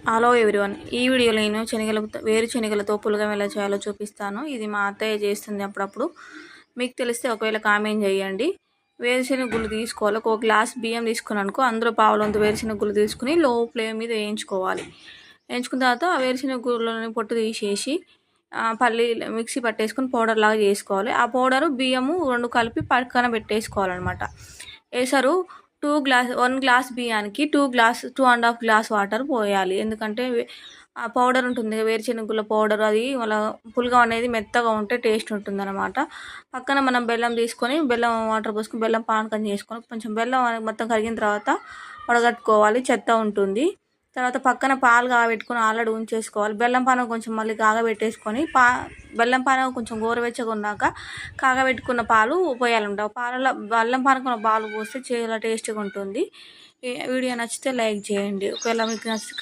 Hello everyone, ఈ వీడియోలో నేను వేరుశనగలతో పులగం ఎలా చేయాలో చూపిస్తాను. ఇది మా అత్తయ్య చేస్తుంది అప్పుడప్పుడు. మీకు తెలిస్తే ఒకవేళ కామెంట్ చేయండి. వేరుశనగ గుళ్ళు తీసుకోవాలి. ఒక గ్లాస్ బియ్యం తీసుకున్నాను అనుకో, అందులో పావులంత వేరుశనగ గుళ్ళు తీసుకుని లో ఫ్లేమ్ మీద వేయించుకోవాలి. వేయించుకున్న తర్వాత ఆ వేరుశనగ గుళ్ళని పొట్టు తీసేసి పల్లి మిక్సీ పట్టేసుకొని పౌడర్ లాగా చేసుకోవాలి. ఆ పౌడరు బియ్యము రెండు కలిపి పక్కన పెట్టేసుకోవాలన్నమాట. వేసారు 1 గ్లాస్ బియ్యానికి 2.5 గ్లాస్ వాటర్ పోయాలి. ఎందుకంటే ఆ పౌడర్ ఉంటుంది, వేరుశనగుల పౌడర్, అది వాళ్ళ పులగం అనేది మెత్తగా ఉంటే టేస్ట్ ఉంటుందన్నమాట. పక్కన మనం బెల్లం తీసుకొని బెల్లం వాటర్ పోసుకొని బెల్లం పానకం చేసుకొని కొంచెం బెల్లం మొత్తం కరిగిన తర్వాత వడగట్టుకోవాలి, చెత్త ఉంటుంది. తర్వాత పక్కన పాలు కాగబెట్టుకొని ఆల్రెడీ ఉంచేసుకోవాలి. బెల్లం పానకం కొంచెం మళ్ళీ కాగబెట్టేసుకొని బెల్లం పానకం కొంచెం గోరువెచ్చగా ఉన్నాక కాగబెట్టుకున్న పాలు పోయాలంట. బెల్లం పానకం పాలు పోస్తే చాలా టేస్టీగా ఉంటుంది. వీడియో నచ్చితే లైక్ చేయండి. ఒకవేళ మీకు నచ్చితే